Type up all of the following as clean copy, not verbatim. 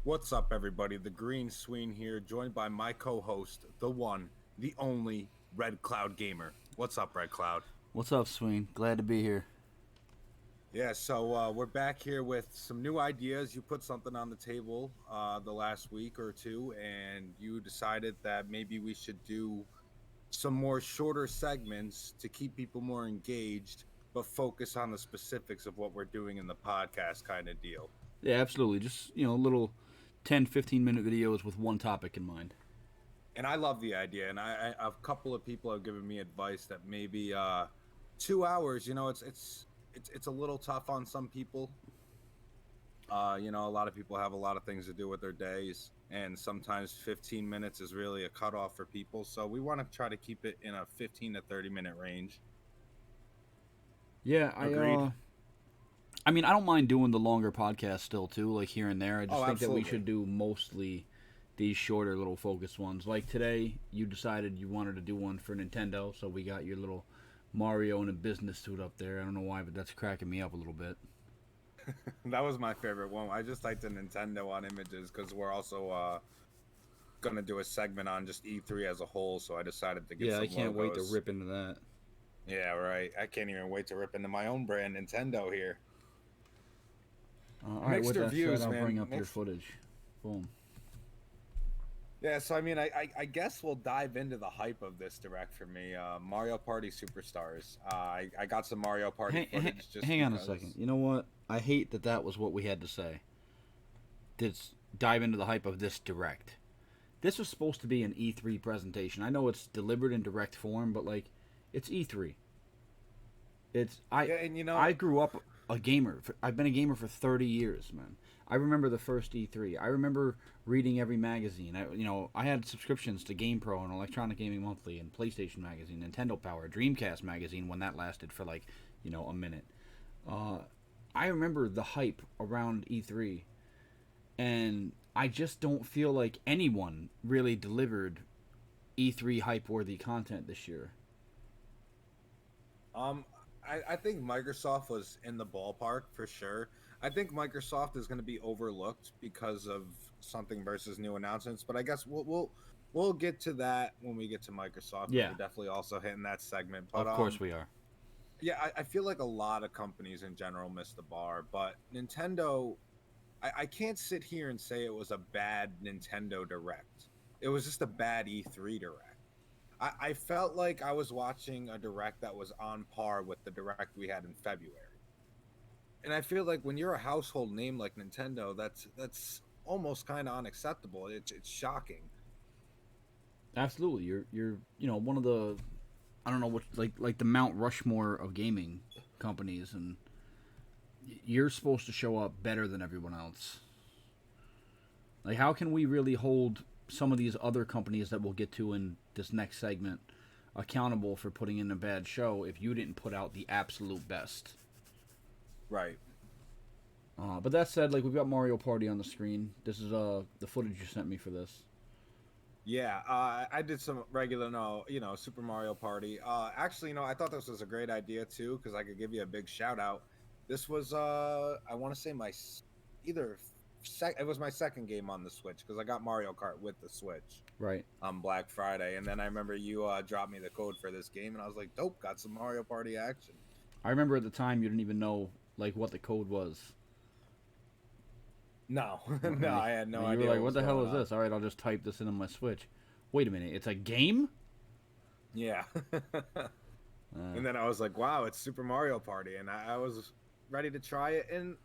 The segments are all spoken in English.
What's up, everybody? The Green Sween here, joined by my co-host, the one, the only Red Cloud Gamer. What's up, Red Cloud? What's up, Sween? Glad to be here. Yeah, so we're back here with some new ideas. You put something on the table the last week or two, and you decided that maybe we should do some more shorter segments to keep people more engaged, but focus on the specifics of what we're doing in the podcast kind of deal. Yeah, absolutely. Just, little 10, 15-minute videos with one topic in mind. And I love the idea. And a couple of people have given me advice that maybe 2 hours. It's a little tough on some people. A lot of people have a lot of things to do with their days, and sometimes 15 minutes is really a cutoff for people. So we want to try to keep it in a 15 to 30 minute range. Yeah, Agreed. I mean, I don't mind doing the longer podcast still too, like here and there. I Oh, just think that we absolutely. should do mostly these shorter little focused ones. Like today, you decided you wanted to do one for Nintendo, so we got your little Mario in a business suit up there. I don't know why, but that's cracking me up a little bit. That was my favorite one. I just typed in Nintendo on images because we're also gonna do a segment on just E3 as a whole. So I decided to get Yeah, I some can't wait to logos. rip into that. Yeah, right. I can't even wait to rip into my own brand, Nintendo here. All right, Mixed with that said, reviews, I'll man. bring up your Mixed. footage. Boom. Yeah, so I mean, I guess we'll dive into the hype of this direct for me. Mario Party Superstars. I got some Mario Party footage just Hang on a second. because. You know what? I hate that that was what we had to say. Let's dive into the hype of this direct. This was supposed to be an E3 presentation. I know it's delivered in direct form, but like, it's E3. It's Yeah, and I grew up a gamer. I've been a gamer for 30 years, man. I remember the first E3. I remember reading every magazine. I had subscriptions to GamePro and Electronic Gaming Monthly and PlayStation Magazine, Nintendo Power, Dreamcast Magazine when that lasted for like, a minute. Uh, I remember the hype around E3, and I just don't feel like anyone really delivered E3 hype worthy content this year. um, I think Microsoft was in the ballpark for sure. I think Microsoft is going to be overlooked because of something versus new announcements, but I guess we'll get to that when we get to Microsoft because we're Yeah, definitely also hitting that segment. But of course we are. yeah, I feel like a lot of companies in general missed the bar, but Nintendo, I can't sit here and say it was a bad Nintendo Direct. It was just a bad E3 Direct. I felt like I was watching a Direct that was on par with the Direct we had in February. And I feel like when you're a household name like Nintendo, that's almost kind of unacceptable. It's shocking. Absolutely, you're one of the, I don't know what, like the Mount Rushmore of gaming companies, and you're supposed to show up better than everyone else. Like, how can we really hold some of these other companies that we'll get to in this next segment accountable for putting in a bad show if you didn't put out the absolute best? Right. But that said, like, we've got Mario Party on the screen. This is the footage you sent me for this. Yeah, I did some regular, no, Super Mario Party. Actually, I thought this was a great idea too because I could give you a big shout out. This was, I want to say either it was my second game on the Switch because I got Mario Kart with the Switch Right. on Black Friday, and then I remember you dropped me the code for this game, and I was like, dope, got some Mario Party action. I remember at the time you didn't even know like what the code was. No, no, Like, I had no you were idea like, what "What was the hell going is on. this?" All right, I'll just type this in on my Switch. Wait a minute, it's a game. Yeah. Uh, And then I was like, wow, it's Super Mario Party. And I was ready to try it. And,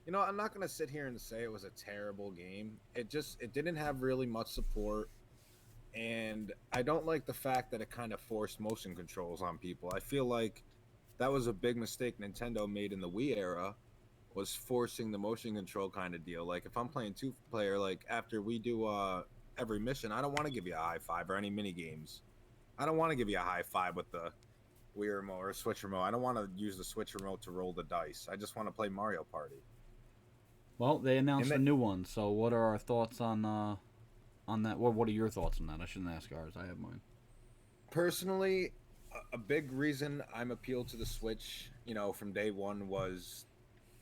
I'm not going to sit here and say it was a terrible game. It didn't have really much support. And I don't like the fact that it kind of forced motion controls on people. I feel like that was a big mistake Nintendo made in the Wii era was forcing the motion control kind of deal. Like if I'm playing two player, like after we do every mission, I don't want to give you a high five or any mini games. I don't want to give you a high five with the Wii remote or Switch remote. I don't want to use the Switch remote to roll the dice. I just want to play Mario Party. well, they And announced a that new one. So, what are our thoughts on that? What are your thoughts on that? I shouldn't ask ours. I have mine. personally, a big reason I'm appealed to the Switch, from day one was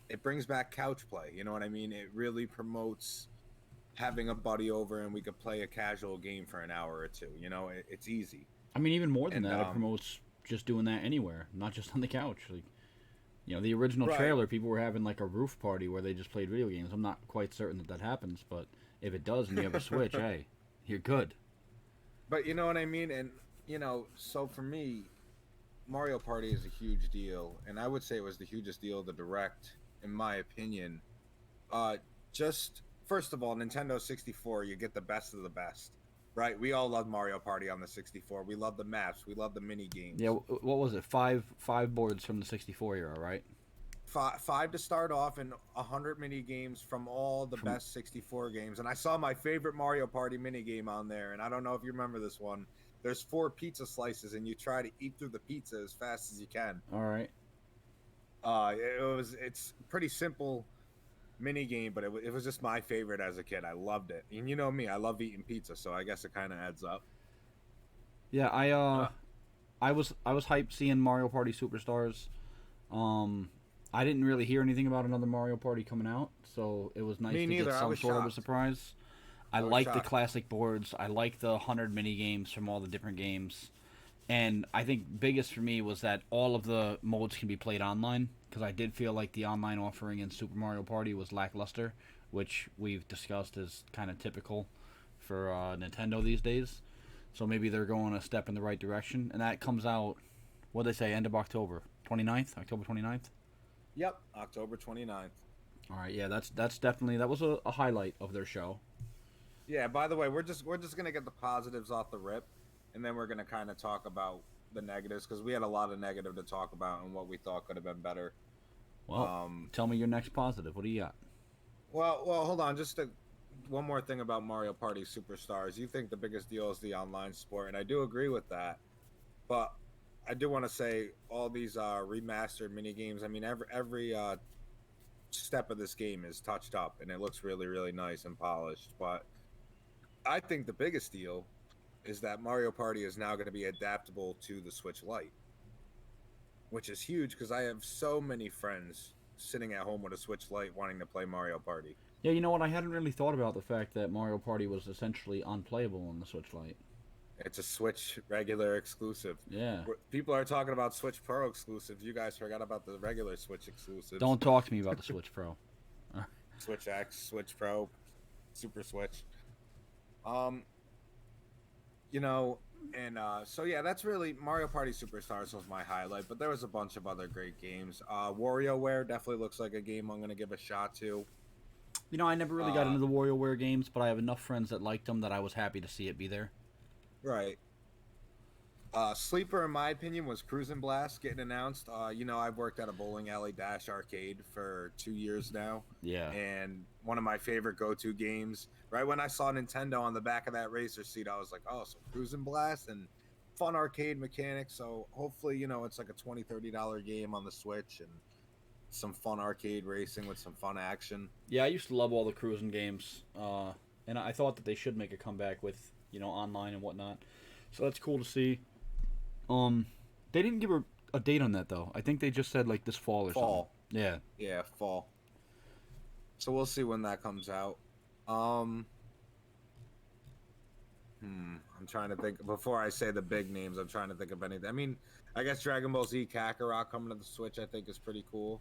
it brings back couch play. You know what I mean? It really promotes having a buddy over and we could play a casual game for an hour or two. It's easy. I mean, even more than And that, it promotes just doing that anywhere, not just on the couch. Like, the original right, trailer, people were having like a roof party where they just played video games. I'm not quite certain that that happens, but if it does and you have a Switch, hey, you're good. but you know what I mean. And so for me, Mario Party is a huge deal, and I would say it was the hugest deal of the direct, in my opinion. Uh, just first of all, Nintendo 64, you get the best of the best, right? We all love Mario Party on the 64. We love the maps, we love the mini Yeah, games. what was it? Five boards from the 64 era, right? Five to start off, and 100 mini games from all the From best 64 games. And I saw my favorite Mario Party mini game on there, and I don't know if you remember this one. There's four pizza slices, and you try to eat through the pizza as fast as you can. all right. It's pretty simple mini game, but it was just my favorite as a kid. I loved it, and you know me, I love eating pizza, so I guess it kind of adds up. Yeah, Uh, I was hyped seeing Mario Party Superstars. Um, I didn't really hear anything about another Mario Party coming out, so it was nice Me to get neither. I some was sort of a shocked. surprise. I I was like the shocked. classic boards. I like the 100 mini games from all the different games. And I think biggest for me was that all of the modes can be played online because I did feel like the online offering in Super Mario Party was lackluster, which we've discussed is kind of typical for Nintendo these days. So maybe they're going a step in the right direction, and that comes out. What they say, end of October, 29th, October 29th. Yep, October 29th. All right, yeah, that's definitely that was a highlight of their show. Yeah, by the way, we're just gonna get the positives off the rip, and then we're gonna kind of talk about the negatives because we had a lot of negative to talk about and what we thought could have been better. Well, Um, tell me your next positive. What do you got? well, hold on, one more thing about Mario Party Superstars. You think the biggest deal is the online sport, and I do agree with that. But I do want to say all these remastered mini games. I mean, every step of this game is touched up, and it looks really, really nice and polished. But I think the biggest deal is that Mario Party is now going to be adaptable to the Switch Lite, which is huge because I have so many friends sitting at home with a Switch Lite wanting to play Mario Party. Yeah, you know what? I hadn't really thought about the fact that Mario Party was essentially unplayable on the Switch Lite. It's a Switch regular exclusive. Yeah. People are talking about Switch Pro exclusives. You guys forgot about the regular Switch exclusives. Don't talk to me about the Switch Pro. Switch X, Switch Pro, Super Switch. Um, you know, and so yeah, that's really Mario Party Superstars was my highlight. But there was a bunch of other great games. WarioWare definitely looks like a game I'm gonna give a shot to. I never really got Uh, into the WarioWare games, but I have enough friends that liked them that I was happy to see it be there. right. Sleeper, in my opinion, was Cruisin' Blast getting announced. I've worked at a bowling alley dash arcade for 2 years now, Yeah. and one of my favorite go-to games. Right when I saw Nintendo on the back of that racer seat, I was like, "Oh, so Cruisin' Blast and fun arcade mechanics." So hopefully, it's like a $20-$30 game on the Switch and some fun arcade racing with some fun action. Yeah, I used to love all the cruising games, and I thought that they should make a comeback with online and whatnot. So that's cool to see. Um, they didn't give a date on that though. I think they just said like this fall or something. Fall, Yeah. yeah, fall. So we'll see when that comes out. Um, I'm trying to think before I say the big names. I'm trying to think of anything. I mean, I guess Dragon Ball Z Kakarot coming to the Switch, I think, is pretty cool.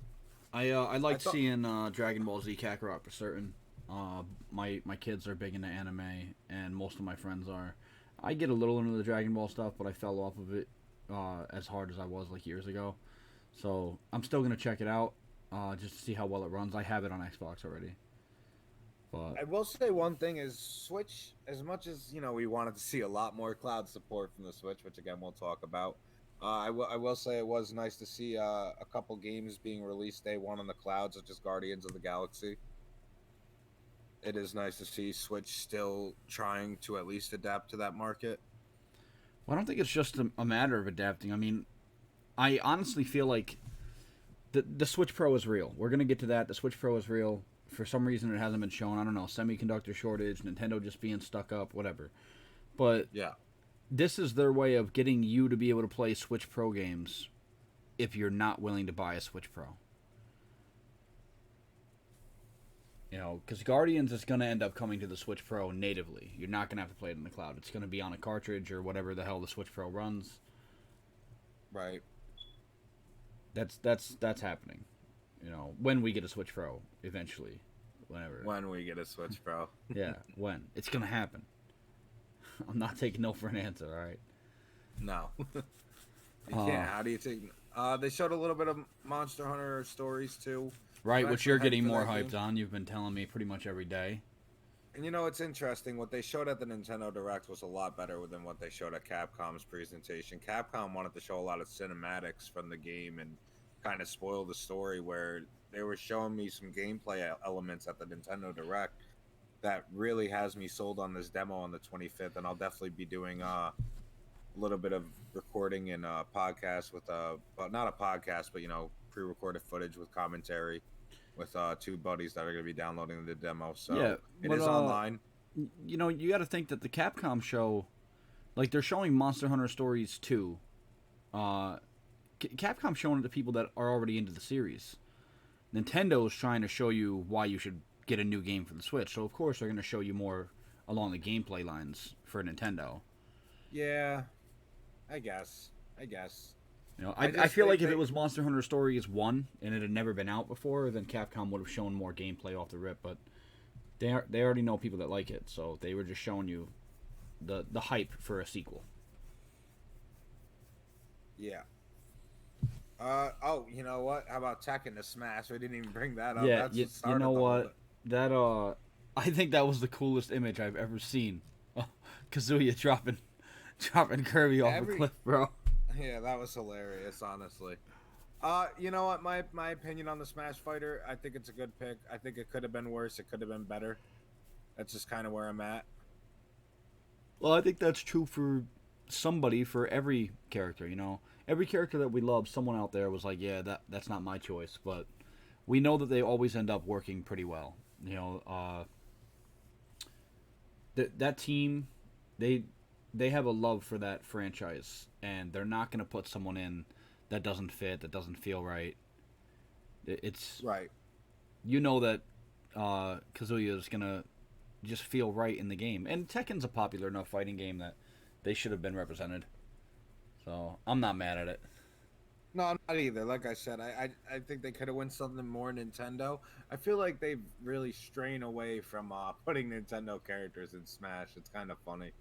I I liked thought, seeing Dragon Ball Z Kakarot for certain. My kids are big into anime, and most of my friends are. I get a little into the Dragon Ball stuff, but I fell off of it as hard as I was like years ago. So I'm still gonna check it out just to see how well it runs. I have it on Xbox already, but I will say one thing is Switch. As much as we wanted to see a lot more cloud support from the Switch, which again we'll talk about. I will say it was nice to see a couple games being released day one on the cloud, such as Guardians of the Galaxy. It is nice to see Switch still trying to at least adapt to that market. I don't think it's just a matter of adapting. I mean, I honestly feel like the Switch Pro is real. We're gonna get to that. The Switch Pro is real. For some reason, it hasn't been shown. I don't know, semiconductor shortage, Nintendo just being stuck up, whatever. But Yeah. this is their way of getting you to be able to play Switch Pro games if you're not willing to buy a Switch Pro. You know, because Guardians is going to end up coming to the Switch Pro natively. You're not going to have to play it in the cloud. It's going to be on a cartridge or whatever the hell the Switch Pro runs. Right. That's happening. You know, when we get a Switch Pro eventually, whenever. When we get a Switch Pro. Yeah, when it's going to happen. I'm not taking no for an answer. All right. No. You can't. How do you take? They showed a little bit of Monster Hunter Stories too. Right, I'm which actually you're hyped getting for more that hyped game. on. You've been telling me pretty much every day. And you know, it's interesting. What they showed at the Nintendo Direct was a lot better than what they showed at Capcom's presentation. Capcom wanted to show a lot of cinematics from the game and kind of spoil the story, where they were showing me some gameplay elements at the Nintendo Direct that really has me sold on this demo on the 25th. And I'll definitely be doing a little bit of recording and podcast with well, not a podcast, but pre-recorded footage with commentary with two buddies that are going to be downloading the demo. Yeah, So it but is online. you know, you got to think that the Capcom show, like they're showing Monster Hunter Stories 2. Capcom showing it to people that are already into the series. Nintendo's trying to show you why you should get a new game for the Switch. So of course they're going to show you more along the gameplay lines for Nintendo. Yeah, I guess. I guess. You know, I I just feel think like if it was Monster Hunter Stories 1 and it had never been out before, then Capcom would have shown more gameplay off the rip. But they already know people that like it, so they were just showing you the hype for a sequel. Yeah. Oh, you know what? How about Tekken to Smash? We didn't even bring that up. Yeah, That's you, what you started know the whole what? That I think that was the coolest image I've ever seen. Oh, Kazuya dropping Kirby off a cliff, bro. Yeah, that was hilarious, honestly. You know what? My opinion on the Smash Fighter, I think it's a good pick. I think it could have been worse. It could have been better. That's just kind of where I'm at. Well, I think that's true for somebody, for every character. You know, every character that we love, someone out there was like, yeah, that's not my choice. But we know that they always end up working pretty well. You know, that team, they have a love for that franchise, and they're not going to put someone in that doesn't fit, that doesn't feel right. It's Right. you know that Kazuya is going to just feel right in the game, and Tekken's a popular enough fighting game that they should have been represented. So I'm not mad at it. No, I'm not either. Like I said, I think they could have won something more Nintendo. I feel like they've really strayed away from putting Nintendo characters in Smash. It's kind of funny.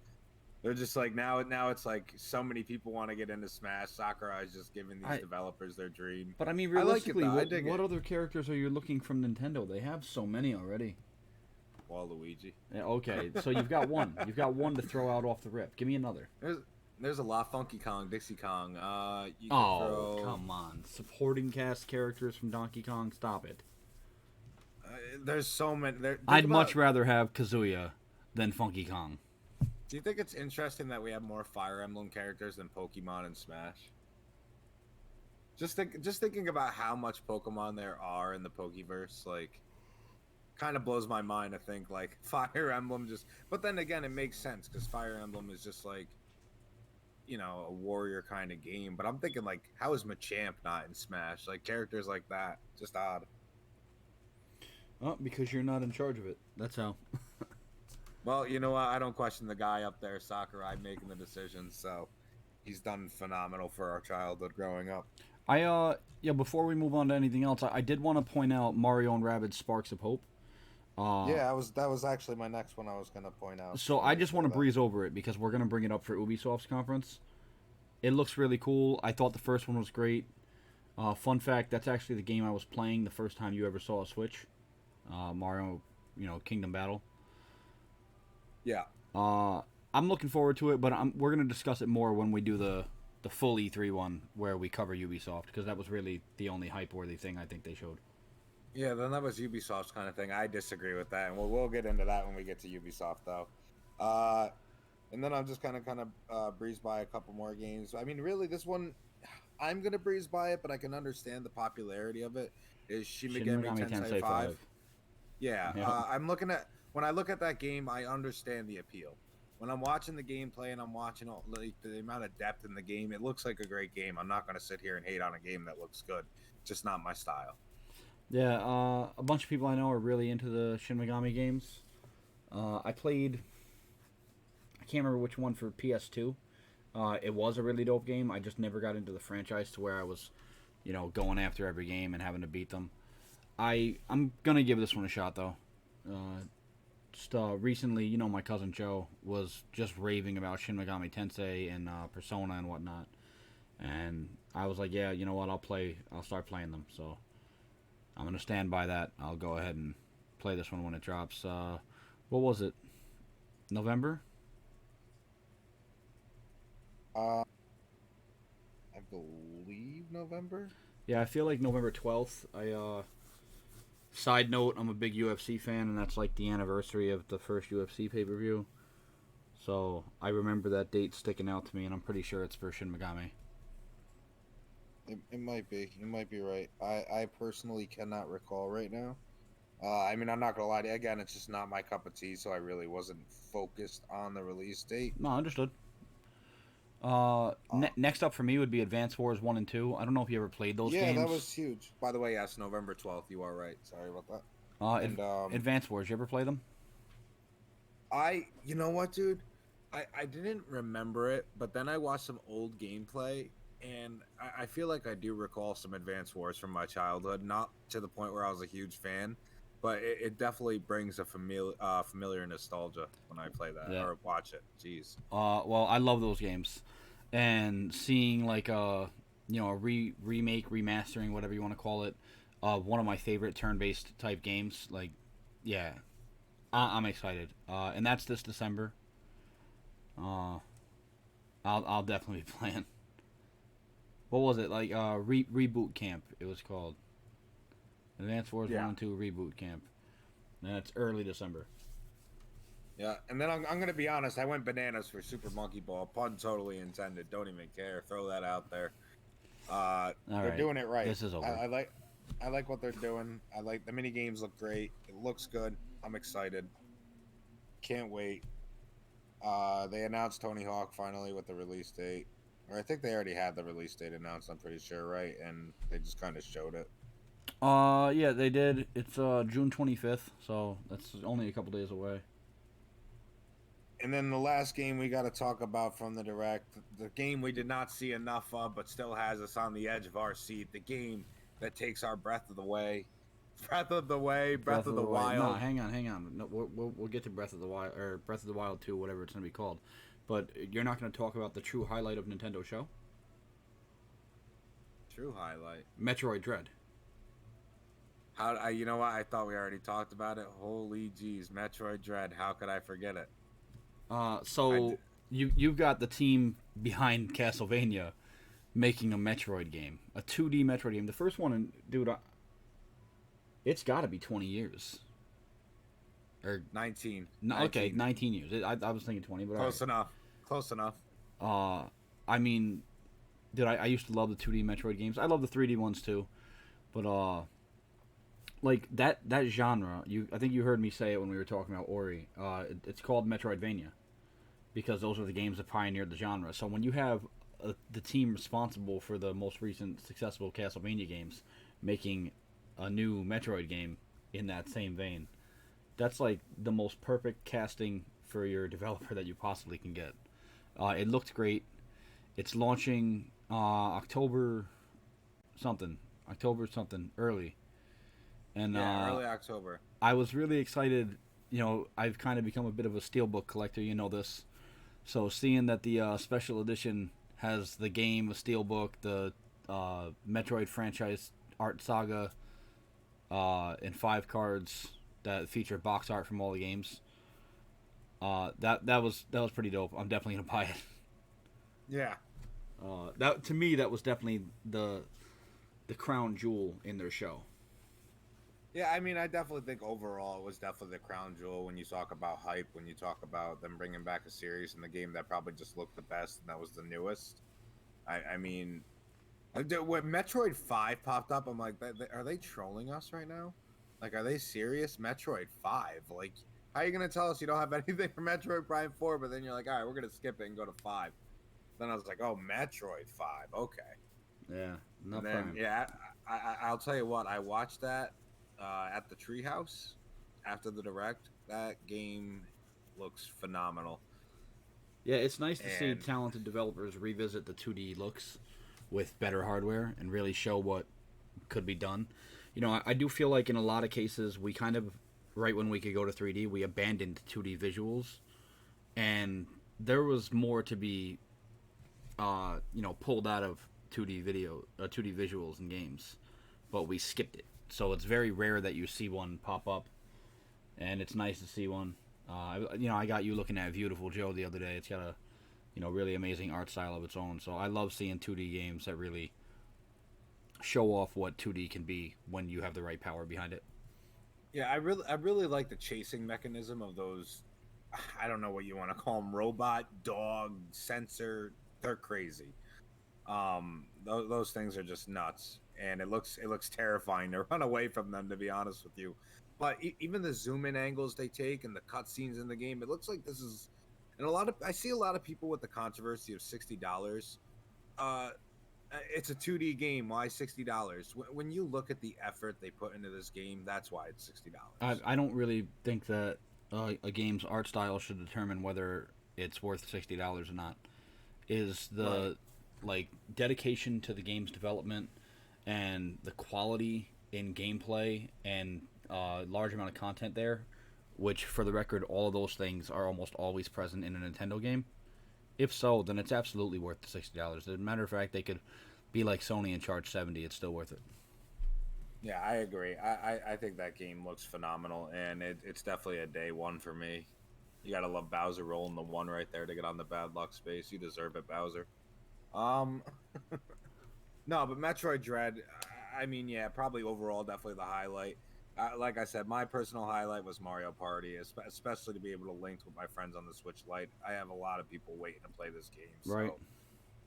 They're just like now it's like so many people want to get into Smash. Sakurai's just giving these developers their dream. But I mean, I like it realistically, though. I dig what it. other characters are you looking from Nintendo? They have so many already. Waluigi. Yeah, okay, so you've got one. You've got one to throw out off the rip. Give me another. There's a lot. Funky Kong, Dixie Kong. You can Oh, throw. come on. Supporting cast characters from Donkey Kong, stop it. There's so many. I'd much rather have Kazuya than Funky Kong. Do you think it's interesting that we have more Fire Emblem characters than Pokemon in Smash? Just thinking about how much Pokemon there are in the Pokeverse, like, kind of blows my mind to think like Fire Emblem just. But then again, it makes sense because Fire Emblem is just like, a warrior kind of game. But I'm thinking like, how is Machamp not in Smash? Like characters like that, just odd. Oh, because you're not in charge of it. That's how. Well, you know what? I don't question the guy up there, Sakurai, making the decisions. So he's done phenomenal for our childhood growing up. Before we move on to anything else, I did want to point out Mario and Rabbids Sparks of Hope. That was actually my next one I was going to point out. So I just want to breeze over it because we're going to bring it up for Ubisoft's conference. It looks really cool. I thought the first one was great. Fun fact, that's actually the game I was playing the first time you ever saw a Switch. Mario, Kingdom Battle. Yeah. I'm looking forward to it, but we're going to discuss it more when we do the full E3 one where we cover Ubisoft, because that was really the only hype-worthy thing I think they showed. Yeah, then that was Ubisoft's kind of thing. I disagree with that, and we'll get into that when we get to Ubisoft, though. And then I'm just kind of breeze by a couple more games. I mean, really, this one, I'm going to breeze by it, but I can understand the popularity of it. Is Shin Megami Tensei 5. Yeah, when I look at that game, I understand the appeal. When I'm watching the gameplay and I'm watching all, like, the amount of depth in the game, it looks like a great game. I'm not going to sit here and hate on a game that looks good. It's just not my style. Yeah, a bunch of people I know are really into the Shin Megami games. I played, I can't remember which one for PS2. It was a really dope game. I just never got into the franchise to where I was, going after every game and having to beat them. I'm gonna give this one a shot though. Just recently, my cousin Joe was just raving about Shin Megami Tensei and Persona and whatnot, and I was like, yeah, you know what? I'll start playing them. So I'm gonna stand by that. I'll go ahead and play this one when it drops. What was it? November? Uh, I believe November. Yeah, I feel like November 12th. Side note, I'm a big UFC fan, and that's like the anniversary of the first UFC pay per view. So I remember that date sticking out to me, and I'm pretty sure it's for Shin Megami. It might be. You might be right. I personally cannot recall right now. I mean, I'm not gonna lie to you. Again, it's just not my cup of tea, so I really wasn't focused on the release date. No, understood. Uh, Next up for me would be Advance Wars 1 and 2. I don't know if you ever played those yeah, that games. was huge. By the way, yes, November 12th. You are right. Sorry about that. Uh, Ad- And Advance Wars, you ever play them? you know what, dude? I didn't remember it, but then I watched some old gameplay, and I feel like I do recall some Advance Wars from my childhood. Not to the point where I was a huge fan, but it definitely brings a familiar nostalgia when I play that Yeah. or watch it. Jeez. Well, I love those games, and seeing like a remake, remastering, whatever you want to call it, one of my favorite turn-based type games. Like, yeah, I'm excited. And that's this December. Uh, I'll definitely be playing. What was it like? Reboot Camp. It was called Advance Wars One Yeah. and Two Reboot Camp. And it's early December. Yeah, and then I'm gonna be honest. I went bananas for Super Monkey Ball. Pun totally intended. Don't even care. Throw that out there. All They're right, doing it right. this is I, over. I like I like what they're doing. I like the mini games look great. It looks good. I'm excited. Can't wait. They announced Tony Hawk finally with the release date, or I think they already had the release date announced. I'm pretty sure, right? And they just kind of showed it. Yeah, they did. It's June 25th, so that's only a couple days away. And then the last game we got to talk about from the direct, the game we did not see enough of, but still has us on the edge of our seat. The game that takes our breath of the way, breath of the way, breath Breath of of the the Wild. No, wild. hang on. No, we'll get to Breath of the Wild or Breath of the Wild 2, whatever it's gonna be called. But you're not gonna talk about the true highlight of Nintendo show, True highlight. Metroid Dread. You know what? I thought we already talked about it. Holy jeez, Metroid Dread. How could I forget it? I So d- you've got the team behind Castlevania making a Metroid game, a 2D Metroid game. The first one, dude, it's got to be 20 years. Or 19, no, okay, 19. 19 years. I was thinking 20, but all right. Close enough. Close enough. Uh, I mean, dude, I used to love the 2D Metroid games. I love the 3D ones too, but like that genre. I think you heard me say it when we were talking about Ori. It's called Metroidvania because those are the games that pioneered the genre. So when you have the team responsible for the most recent successful Castlevania games making a new Metroid game in that same vein, that's like the most perfect casting for your developer that you possibly can get. It looked great. It's launching October something early, and Yeah, early October. I was really excited. I've kind of become a bit of a steelbook collector. You know this, so seeing that the special edition has the game, a steelbook, the Metroid franchise art saga, and 5 cards that feature box art from all the games. That was pretty dope. I'm definitely gonna buy it. Yeah. That to me that was definitely the crown jewel in their show. Yeah, I mean, I definitely think overall it was definitely the crown jewel when you talk about hype, when you talk about them bringing back a series and the game that probably just looked the best and that was the newest. I mean, when Metroid 5 popped up, I'm like, are they trolling us right now? Like, are they serious? Metroid 5? Like, how are you going to tell us you don't have anything for Metroid Prime 4, but then you're like, all right, we're going to skip it and go to 5? Then I was like, oh, Metroid 5. Okay. Yeah, And not then, prime. yeah, I'll tell you what, I watched that at the Treehouse after the direct. That game looks phenomenal, Yeah, it's nice to see and talented developers revisit the 2D looks with better hardware and really show what could be done. I do feel like in a lot of cases we kind of, right when we could go to 3D, we abandoned 2D visuals, and there was more to be, pulled out of 2D visuals in games, but we skipped it. So it's very rare that you see one pop up, and it's nice to see one. I got you looking at Beautiful Joe the other day. It's got a, really amazing art style of its own. So I love seeing 2D games that really show off what 2D can be when you have the right power behind it. yeah, I really like the chasing mechanism of those. I don't know what you want to call them, robot, dog, sensor. They're crazy. Those things are just nuts, and it looks terrifying to run away from them, to be honest with you. But even the zoom in angles they take and the cutscenes in the game, it looks like this is. And I see a lot of people with the controversy of $60. Uh, it's a 2D game. Why $60? When you look at the effort they put into this game, that's why it's I, $60. I don't really think that a game's art style should determine whether it's worth $60 or not. Is Right. the like dedication to the game's development and the quality in gameplay and large amount of content there, which for the record, all of those things are almost always present in a Nintendo game. If so, then it's absolutely worth the $60. As a matter of fact, they could be like Sony and charge 70. It's still worth it. Yeah, I agree. I think that game looks phenomenal, and it's definitely a day one for me. You gotta love Bowser rolling the one right there to get on the bad luck space. You deserve it, Bowser. Um, no, but Metroid Dread. I mean, yeah, probably overall, definitely the highlight. Like I said, my personal highlight was Mario Party, especially to be able to link with my friends on the Switch Lite. I have a lot of people waiting to play this game, Right. so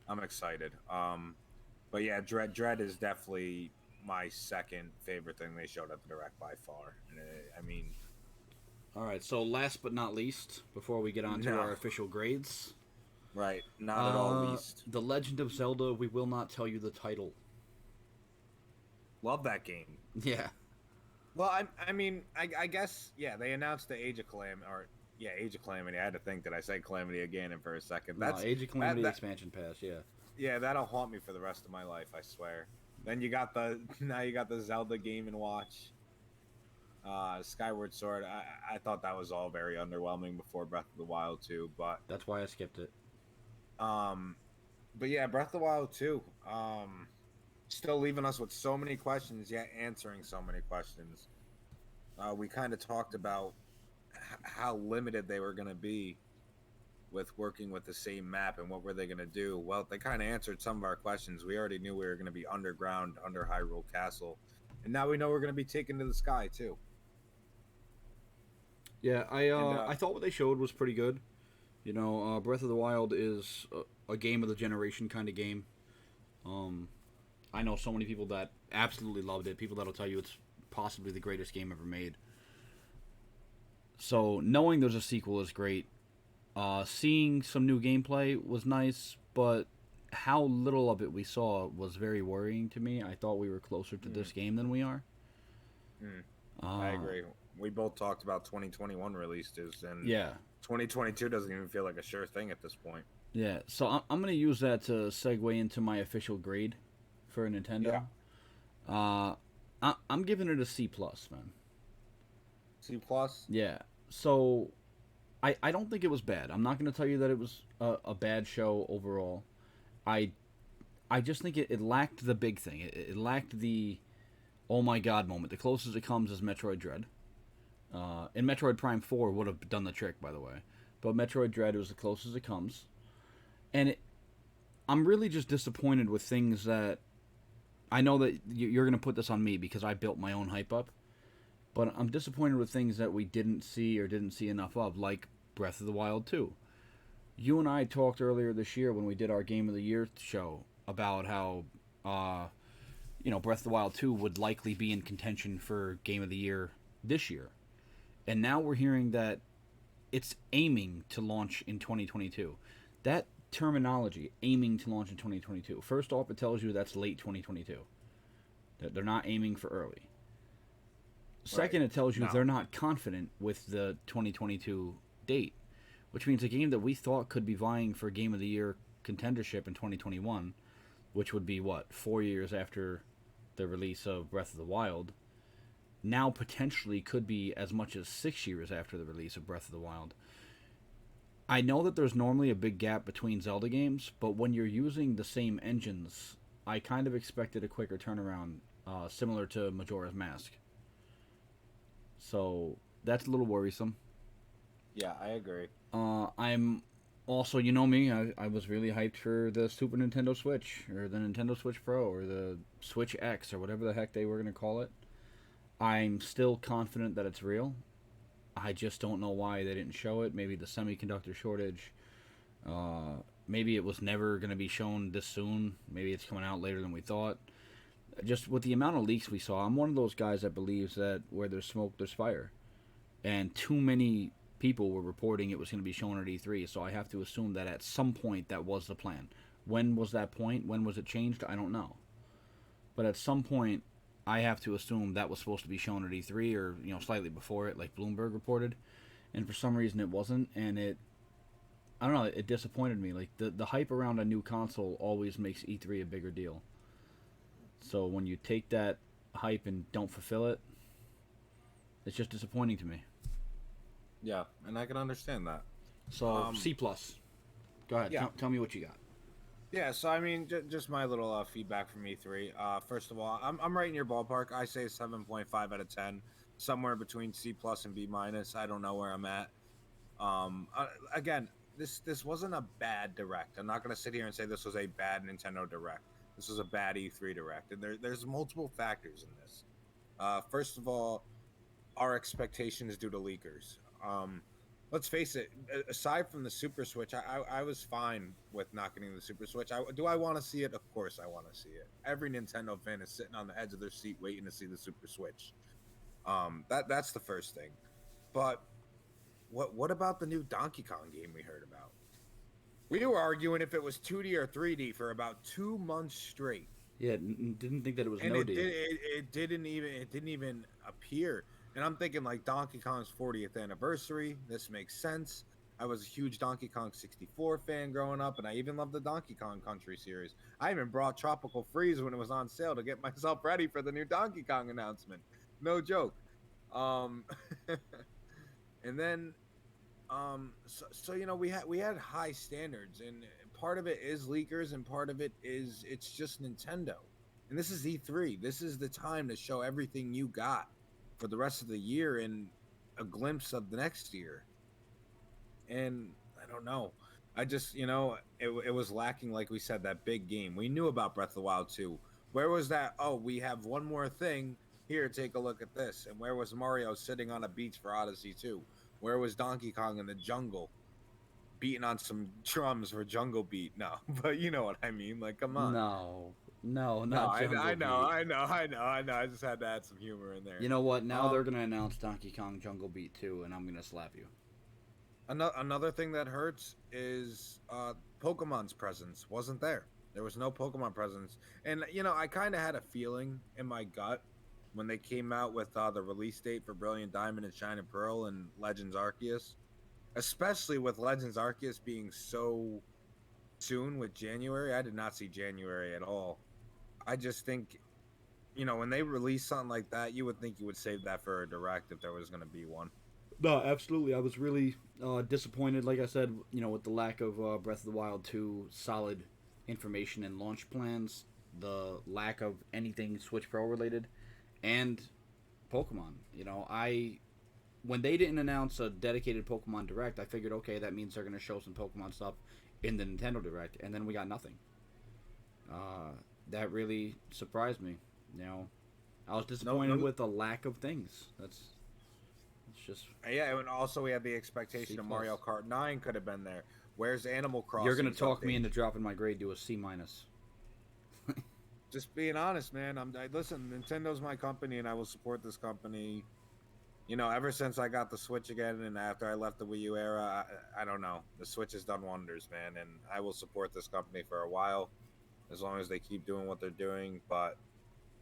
I'm excited. But yeah, Dread is definitely my second favorite thing they showed at the direct by far. And I mean, All right. So last but not least, before we get on to no, our official grades, right, not at all least. The Legend of Zelda: We Will Not Tell You the Title. Love that game. Yeah. Well, I guess yeah. They announced the Age of Calamity, or yeah, Age of Calamity. I had to think that I said Calamity again in for a second. No, Age of That Calamity that expansion pass. Yeah. yeah, that'll haunt me for the rest of my life. I swear. Then you got the now you got the Zelda Game and Watch, Skyward Sword. I thought that was all very underwhelming before Breath of the Wild too, That's why I skipped it. um, but yeah, Breath of the Wild too. Still leaving us with so many questions, yet answering so many questions. We kind of talked about how limited they were going to be with working with the same map and what were they going to do. Well, they kind of answered some of our questions. We already knew we were going to be underground under Hyrule Castle, and now we know we're going to be taken to the sky too. Yeah, And I thought what they showed was pretty good. Breath of the Wild is a game of the generation kind of game. Um, I know so many people that absolutely loved it. People that'll tell you it's possibly the greatest game ever made. So knowing there's a sequel is great. Seeing some new gameplay was nice, but how little of it we saw was very worrying to me. I thought we were closer to mm, this game than we are. mm, I Uh, agree. We both talked about 2021 releases, and yeah, 2022 doesn't even feel like a sure thing at this point. yeah. So I'm gonna use that to segue into my official grade for Yeah, Nintendo. I'm giving it a C plus, man. C+. Yeah. So I don't think it was bad. I'm not gonna tell you that it was a bad show overall. I I just think it lacked the big thing. It lacked the oh my god moment. The closest it comes is Metroid Dread. And Metroid Prime 4 would have done the trick, by the way. But Metroid Dread was the closest it comes. And I'm really just disappointed with things that. I know that you're going to put this on me because I built my own hype up. But I'm disappointed with things that we didn't see or didn't see enough of, like Breath of the Wild 2. You and I talked earlier this year when we did our Game of the Year show about how, Breath of the Wild 2 would likely be in contention for Game of the Year this year. And now we're hearing that it's aiming to launch in 2022. That terminology, aiming to launch in 2022, first off, it tells you that's late 2022. That they're not aiming for early. Right. Second, it tells you No. they're not confident with the 2022 date, which means a game that we thought could be vying for Game of the Year contendership in 2021, which would be what, 4 years after the release of Breath of the Wild, now potentially could be as much as 6 years after the release of Breath of the Wild. I know that there's normally a big gap between Zelda games, but when you're using the same engines, I kind of expected a quicker turnaround, similar to Majora's Mask. So that's a little worrisome. Yeah, I agree. I'm also, you know me, I was really hyped for the Super Nintendo Switch, or the Nintendo Switch Pro, or the Switch X, or whatever the heck they were going to call it. I'm still confident that it's real. I just don't know why they didn't show it. Maybe the semiconductor shortage. Uh, Maybe it was never going to be shown this soon. Maybe it's coming out later than we thought. Just with the amount of leaks we saw, I'm one of those guys that believes that where there's smoke, there's fire. And too many people were reporting it was going to be shown at E3, so I have to assume that at some point that was the plan. When was that point? When was it changed? I don't know. But at some point, I have to assume that was supposed to be shown at E3 or slightly before it, like Bloomberg reported. And for some reason, it wasn't, and I don't know. It disappointed me. Like the hype around a new console always makes E3 a bigger deal. So when you take that hype and don't fulfill it, it's just disappointing to me. Yeah, and I can understand that. So Um, C plus. Go ahead. yeah, Tell me what you got. yeah. So I mean, just my little feedback from E3. First of all, I'm right in your ballpark. I say 7.5 out of 10, somewhere between C plus and B minus. I don't know where I'm at. Again, this wasn't a bad direct. I'm not gonna sit here and say this was a bad Nintendo direct. This was a bad E3 direct, and there's multiple factors in this. First of all, our expectations due to leakers. Let's face it. Aside from the Super Switch, I was fine with not getting the Super Switch. Do I want to see it? Of course, I want to see it. Every Nintendo fan is sitting on the edge of their seat waiting to see the Super Switch. That's the first thing. But what about the new Donkey Kong game we heard about? We were arguing if it was 2D or 3D for about 2 months straight, Yeah, didn't think that it was and no D. it didn't even appear. And I'm thinking like Donkey Kong's 40th anniversary. This makes sense. I was a huge Donkey Kong 64 fan growing up, and I even loved the Donkey Kong Country series. I even brought Tropical Freeze when it was on sale to get myself ready for the new Donkey Kong announcement. No joke. Um, and then we had high standards, and part of it is leakers and part of it is it's just Nintendo, and this is E3. This is the time to show everything you got for the rest of the year and a glimpse of the next year. And I don't know, I just it was lacking, like we said, that big game. We knew about Breath of the Wild 2. Where was that? Oh, we have one more thing here, take a look at this. And where was Mario sitting on a beach for Odyssey 2? Where was Donkey Kong in the jungle beating on some drums for Jungle Beat? No, but you know what I mean. Like, come on. No, no, No, not I Jungle know, Beat. I know. I just had to add some humor in You there. know what? Now they're Um, gonna announce Donkey Kong Jungle Beat 2, and I'm gonna slap you. another thing that hurts is Pokemon's presence wasn't there. There was no Pokemon presence, and I kind of had a feeling in my gut when they came out with the release date for Brilliant Diamond and Shining Pearl and Legends Arceus, especially with Legends Arceus being so soon with January. I did not see January at all. I just think, when they release something like that, you would think you would save that for a direct if there was going to be one. No, absolutely. I was really disappointed, like I said, with the lack of Breath of the Wild 2 solid information and launch plans, the lack of anything Switch Pro related, and Pokemon. When they didn't announce a dedicated Pokemon Direct, I figured, okay, that means they're going to show some Pokemon stuff in the Nintendo Direct, and then we got nothing. Uh, that really surprised me. You know, I was No, disappointed no. with the lack of things. It's just Yeah, and also we had the C expectation of plus. Mario Kart 9 could have been there. Where's Animal You're gonna Crossing's talk me update? into dropping my grade to a C minus. Just being honest, man. Listen. Nintendo's my company, and I will support this company. Ever since I got the Switch again, and after I left the Wii U era, I don't know. The Switch has done wonders, man, and I will support this company for a while, as long as they keep doing what they're doing. But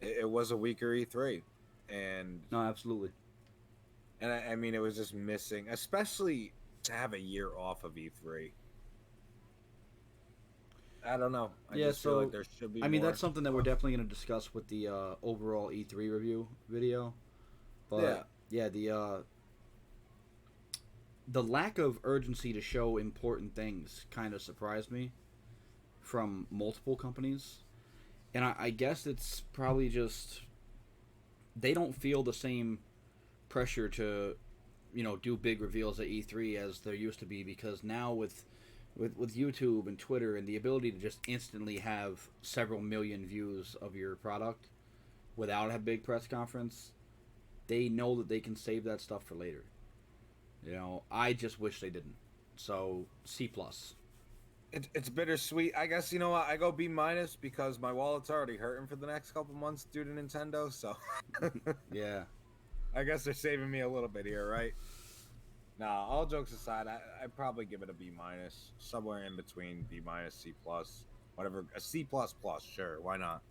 it was a weaker E3. and No, absolutely. I mean it was just missing, especially to have a year off of E3. I don't know. I Yeah, just feel like so there should be I mean that's more. something that we're definitely going to discuss with the overall E3 review video. But Yeah, yeah, the lack of urgency to show important things kind of surprised me from multiple companies, and I guess it's probably just they don't feel the same pressure to do big reveals at E3 as there used to be, because now with YouTube and Twitter and the ability to just instantly have several million views of your product without a big press conference, they know that they can save that stuff for later. I just wish they didn't. So C plus. it's bittersweet. I guess you know what? I go B minus because my wallet's already hurting for the next couple months due to Nintendo. So Yeah. I guess they're saving me a little bit here, right? Nah, all jokes aside, I'd probably give it a B minus, somewhere in between B minus, C plus, whatever. A C plus plus, sure, why not?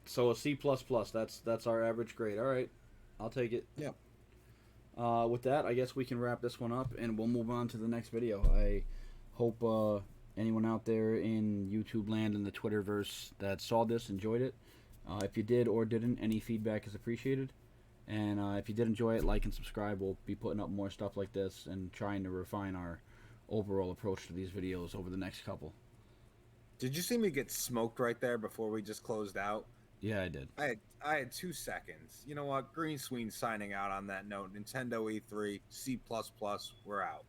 So a C plus plus. That's our average grade. All right, I'll take it. Yeah. With that, I guess we can wrap this one up, and we'll move on to the next video. I hope anyone out there in YouTube land and the Twitterverse that saw this enjoyed it. If you did or didn't, any feedback is appreciated. And if you did enjoy it, like and subscribe. We'll be putting up more stuff like this and trying to refine our overall approach to these videos over the next couple. Did you see me get smoked right there before we just closed out? Yeah, I did. I had 2 seconds. You know what? Green Sween signing out on that note. Nintendo E3 C plus plus. We're out.